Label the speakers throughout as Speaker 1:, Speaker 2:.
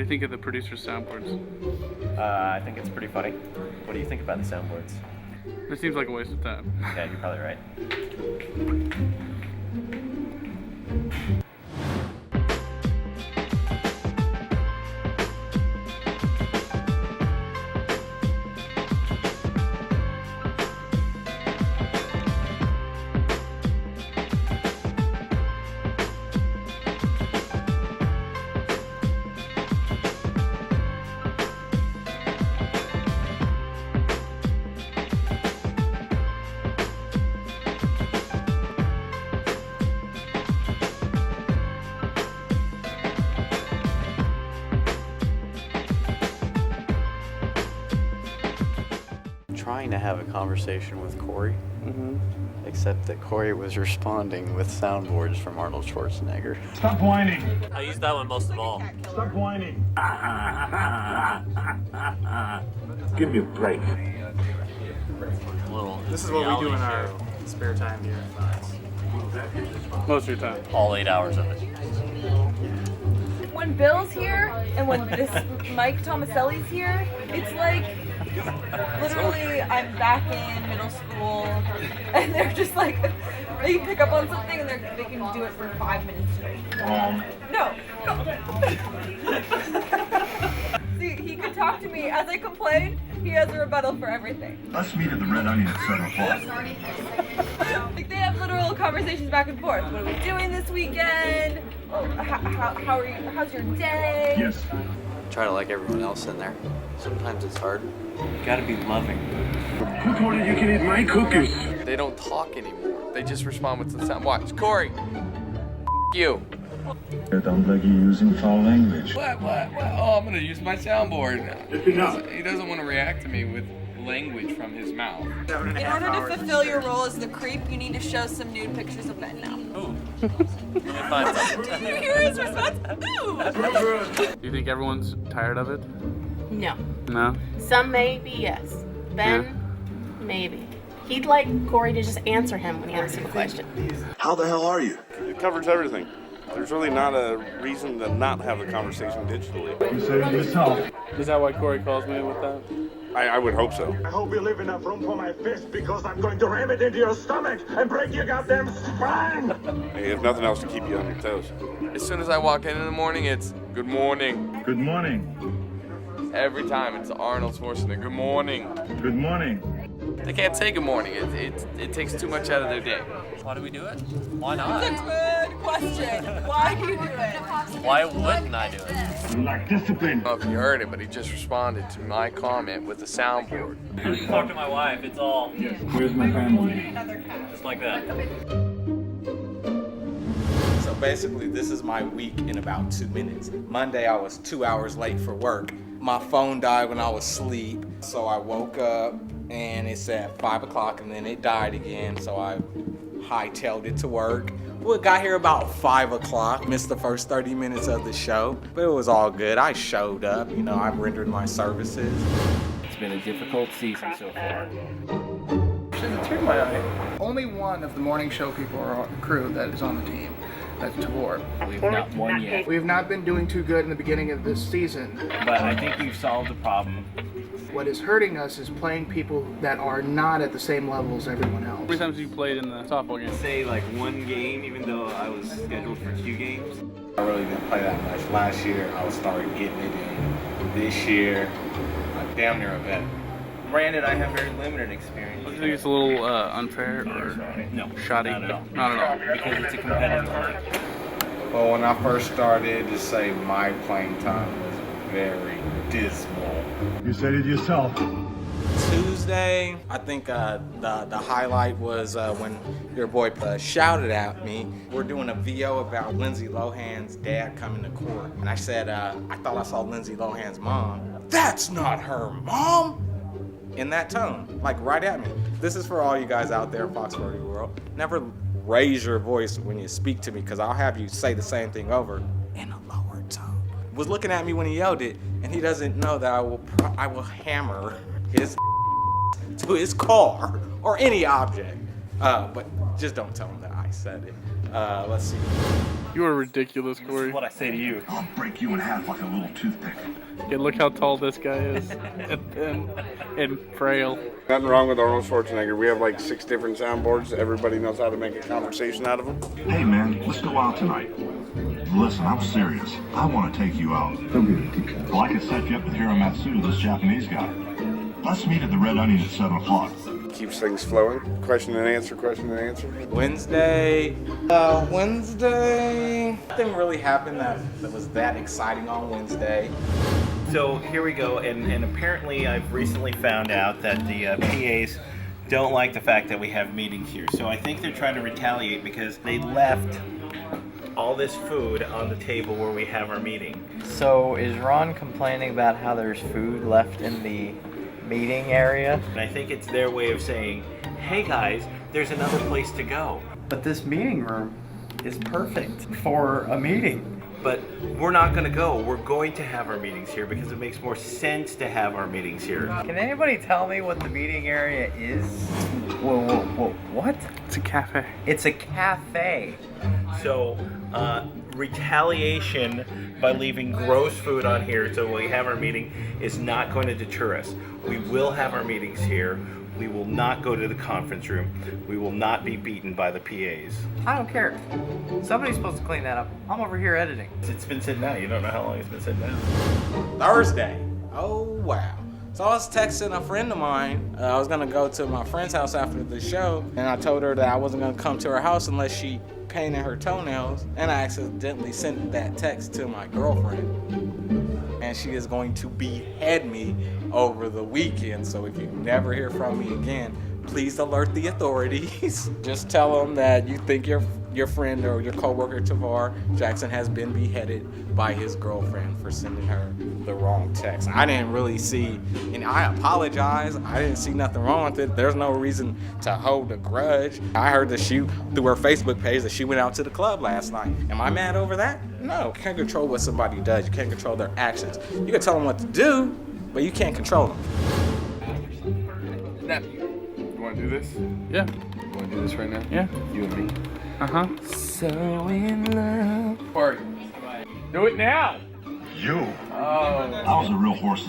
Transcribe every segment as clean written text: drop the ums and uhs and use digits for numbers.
Speaker 1: do you think of the producer's soundboards?
Speaker 2: I think it's pretty funny. What do you think about the soundboards?
Speaker 1: It seems like a waste of time.
Speaker 2: Yeah, you're probably right.
Speaker 3: Trying to have a conversation with Corey, except that Corey was responding with soundboards from Arnold Schwarzenegger.
Speaker 4: Stop whining.
Speaker 5: I use that one most of all.
Speaker 4: Stop whining. Give me a break.
Speaker 6: This is what we do in our spare time here.
Speaker 1: Most of your time.
Speaker 5: All 8 hours of it.
Speaker 7: When Bill's here and when this Mike Tomaselli's here, it's like literally I'm back in middle school and they're just like, they pick up on something and they can do it for 5 minutes straight. No. See, he could talk to me as I complain. He has a rebuttal for everything.
Speaker 4: Let's meet at the Red Onion at 7 o'clock.
Speaker 7: Like they have literal conversations back and forth. What are we doing this weekend? Oh, how are you? How's your day?
Speaker 4: Yes.
Speaker 3: Try to like everyone else in there. Sometimes it's hard.
Speaker 8: You gotta be loving.
Speaker 4: Who told you you can eat my cookies?
Speaker 9: They don't talk anymore. They just respond with the sound. Watch, Corey. You.
Speaker 4: It sounds like you're using foul language.
Speaker 9: What? Oh, I'm gonna use my soundboard.
Speaker 4: Enough.
Speaker 9: He doesn't want to react to me with language from his mouth.
Speaker 7: In order to fulfill your role as the creep, you need to show some nude pictures of men now.
Speaker 5: Ooh. Let me find some.
Speaker 7: Did you hear his response? Ooh.
Speaker 1: Do you think everyone's tired of it?
Speaker 10: No.
Speaker 1: No?
Speaker 10: Some maybe, yes. Ben, maybe. He'd like Corey to just answer him when he asks him a question.
Speaker 4: How the hell are you?
Speaker 11: It covers everything. There's really not a reason to not have the conversation digitally.
Speaker 4: You said it yourself.
Speaker 1: Is that why Corey calls me with that?
Speaker 11: I would hope so.
Speaker 4: I hope you leave enough room for my fist because I'm going to ram it into your stomach and break your goddamn spine.
Speaker 11: Hey, if nothing else to keep you on your toes.
Speaker 9: As soon as I walk in the morning, it's good morning.
Speaker 4: Good morning.
Speaker 9: Every time it's Arnold Schwarzenegger. Good morning.
Speaker 4: Good morning.
Speaker 9: They can't say good morning. It takes too much out of their day.
Speaker 5: Why do we do it? Why not?
Speaker 7: That's a good question. Why do you do it?
Speaker 5: Why wouldn't I do it?
Speaker 4: You lack discipline.
Speaker 9: I don't know if you heard it, but he just responded to my comment with a soundboard.
Speaker 5: Talk to my wife. It's all
Speaker 4: Where's my family?
Speaker 5: just like that.
Speaker 8: So basically, this is my week in about 2 minutes. Monday, I was 2 hours late for work. My phone died when I was asleep, so I woke up and it said 5 o'clock and then it died again, so I hightailed it to work. We got here about 5 o'clock, missed the first 30 minutes of the show, but it was all good. I showed up, I rendered my services. It's been a difficult season so far.
Speaker 6: Shouldn't turn my eye. Only one of the morning show people or crew that is on the team. That's Tabor.
Speaker 2: We've not won yet,
Speaker 6: We have not been doing too good in the beginning of this season.
Speaker 2: but I think we've solved the problem.
Speaker 6: What is hurting us is playing people that are not at the same level as everyone
Speaker 1: How
Speaker 6: else.
Speaker 1: many times have you played in the softball game?
Speaker 8: Say like one game, even though I was scheduled for 2 games. I really didn't play that much. Last year, I was starting getting it in. This year, I'm damn near a vet. Granted, I have very limited experience.
Speaker 1: Do you think it's a little unfair or
Speaker 2: No,
Speaker 1: shoddy?
Speaker 2: not at all.
Speaker 1: Not at all.
Speaker 2: Because it's a competitive league.
Speaker 8: Well, when I first started, to say my playing time was very dismal.
Speaker 4: You said it yourself.
Speaker 8: Tuesday, I think the highlight was when your boy shouted at me. We're doing a VO about Lindsay Lohan's dad coming to court. And I said, I thought I saw Lindsay Lohan's mom. That's not her mom! In that tone, like right at me. This is for all you guys out there in Fox 40 World. Never raise your voice when you speak to me, because I'll have you say the same thing over in a lower tone. Was looking at me when he yelled it, and he doesn't know that I will hammer his to his car or any object. But just don't tell him that I said it. Let's see.
Speaker 1: You are ridiculous,
Speaker 5: This
Speaker 1: Corey.
Speaker 5: is what I say to you.
Speaker 4: I'll break you in half like a little toothpick.
Speaker 1: Okay, look how tall this guy is. And thin and frail.
Speaker 11: Nothing wrong with Arnold Schwarzenegger. We have like 6 different soundboards. Everybody knows how to make a conversation out of them.
Speaker 4: Hey man, let's go out tonight. Listen, I'm serious. I want to take you out. Well, I can set you up with Hiro Matsuda, this Japanese guy. Let's meet at the Red Onion at 7 o'clock.
Speaker 11: Keeps things flowing. Question and answer, question and answer.
Speaker 8: Wednesday. Nothing really happened that was that exciting on Wednesday.
Speaker 2: So here we go, and apparently I've recently found out that the PAs don't like the fact that we have meetings here. So I think they're trying to retaliate because they left all this food on the table where we have our meeting.
Speaker 3: So is Ron complaining about how there's food left in the meeting area?
Speaker 2: And I think it's their way of saying, hey guys, there's another place to go.
Speaker 3: But this meeting room is perfect for a meeting.
Speaker 2: But we're not going to go. We're going to have our meetings here because it makes more sense to have our meetings here.
Speaker 3: Can anybody tell me what the meeting area is? Whoa, what?
Speaker 1: It's a cafe.
Speaker 3: It's a cafe.
Speaker 2: So, retaliation by leaving gross food on here so we have our meeting is not going to deter us. We will have our meetings here. We will not go to the conference room. We will not be beaten by the PAs.
Speaker 3: I don't care. Somebody's supposed to clean that up. I'm over here editing.
Speaker 2: It's been sitting out. You don't know how long it's been sitting out.
Speaker 8: Thursday. Oh, wow. So I was texting a friend of mine. I was going to go to my friend's house after the show, and I told her that I wasn't going to come to her house unless she painted her toenails, and I accidentally sent that text to my girlfriend. And she is going to behead me over the weekend. So if you never hear from me again, please alert the authorities. Just tell them that you think your friend or your coworker Tavar Jackson has been beheaded by his girlfriend for sending her the wrong text. I didn't really see, and I apologize. I didn't see nothing wrong with it. There's no reason to hold a grudge. I heard that she, through her Facebook page, that she went out to the club last night. Am I mad over that? No. You can't control what somebody does. You can't control their actions. You can tell them what to do, but you can't control them.
Speaker 9: You want to do this?
Speaker 1: Yeah.
Speaker 9: You want to do this right now?
Speaker 1: Yeah.
Speaker 9: You and me.
Speaker 1: Uh-huh.
Speaker 3: So in love.
Speaker 9: Corey, do it now.
Speaker 4: You?
Speaker 9: Oh.
Speaker 4: I was a real horse.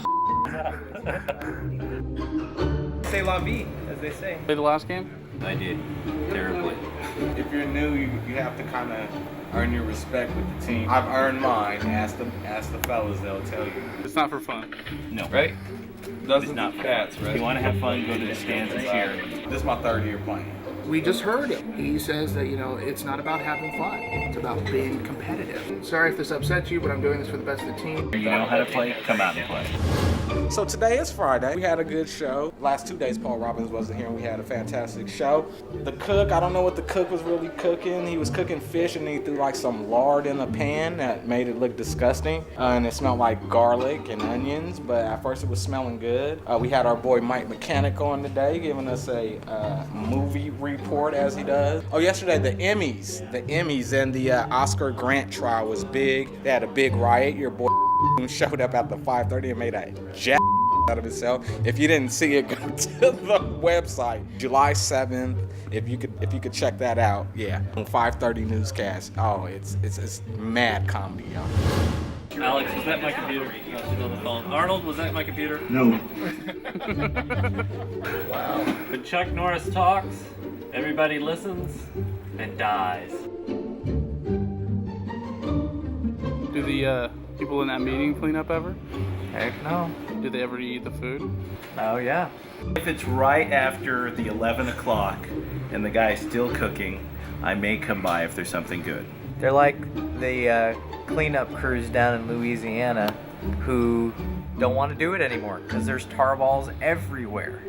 Speaker 2: C'est la vie, as they say.
Speaker 1: Play the last game?
Speaker 2: I did. Terribly.
Speaker 8: If you're new, you have to kind of earn your respect with the team. I've earned mine. Ask the fellas, they'll tell you.
Speaker 1: It's not for fun.
Speaker 2: No.
Speaker 9: Ready?
Speaker 2: It's not cats, right? If you want to have fun, go to the stands and cheer.
Speaker 8: This is my 3rd year playing.
Speaker 6: We just heard him. He says that, it's not about having fun. It's about being competitive. Sorry if this upsets you, but I'm doing this for the best of the team.
Speaker 2: You know how to play, come out and play.
Speaker 8: So today is Friday. We had a good show. Last 2 days, Paul Robbins wasn't here, and we had a fantastic show. The cook, I don't know what the cook was really cooking. He was cooking fish, and he threw like some lard in a pan that made it look disgusting. And it smelled like garlic and onions, but at first it was smelling good. We had our boy Mike Mechanic on today, giving us a movie report as he does. Oh, yesterday the Emmys and the Oscar Grant trial was big. They had a big riot. Your boy showed up after 5:30 and made a jack out of himself. If you didn't see it, go to the website. July 7th. If you could check that out, yeah. On 5:30 newscast. Oh, it's mad comedy, y'all.
Speaker 5: Alex, was that my computer? No, she's on the phone. Arnold, was that my computer?
Speaker 4: No.
Speaker 5: Wow. When Chuck Norris talks, everybody listens and dies.
Speaker 1: Do the people in that meeting clean up ever?
Speaker 3: Heck no.
Speaker 1: Do they ever eat the food?
Speaker 3: Oh yeah.
Speaker 2: If it's right after the 11 o'clock and the guy's still cooking, I may come by if there's something good.
Speaker 3: They're like the cleanup crews down in Louisiana who don't want to do it anymore because there's tar balls everywhere.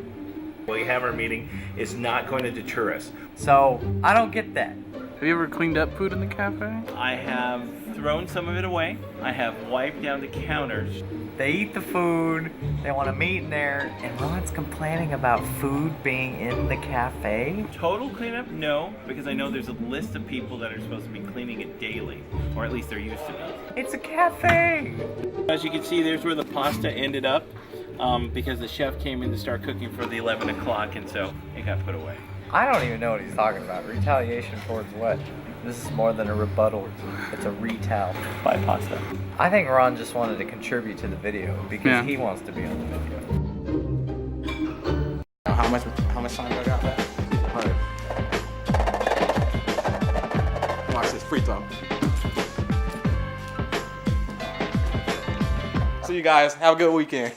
Speaker 2: We have our meeting. It's not going to deter us.
Speaker 3: So I don't get that.
Speaker 1: Have you ever cleaned up food in the cafe?
Speaker 2: I have thrown some of it away. I have wiped down the counters.
Speaker 3: They eat the food, they want to meet in there, and Ron's complaining about food being in the cafe?
Speaker 2: Total cleanup? No, because I know there's a list of people that are supposed to be cleaning it daily, or at least there used to be.
Speaker 3: It's a cafe!
Speaker 2: As you can see, there's where the pasta ended up, because the chef came in to start cooking for the 11 o'clock, and so it got put away.
Speaker 3: I don't even know what he's talking about. Retaliation towards what? This is more than a rebuttal. It's a retell.
Speaker 1: By pasta.
Speaker 3: I think Ron just wanted to contribute to the video because
Speaker 1: Yeah.
Speaker 3: he wants to be on the video.
Speaker 8: How much time do I got left? Watch this free throw. See you guys. Have a good weekend.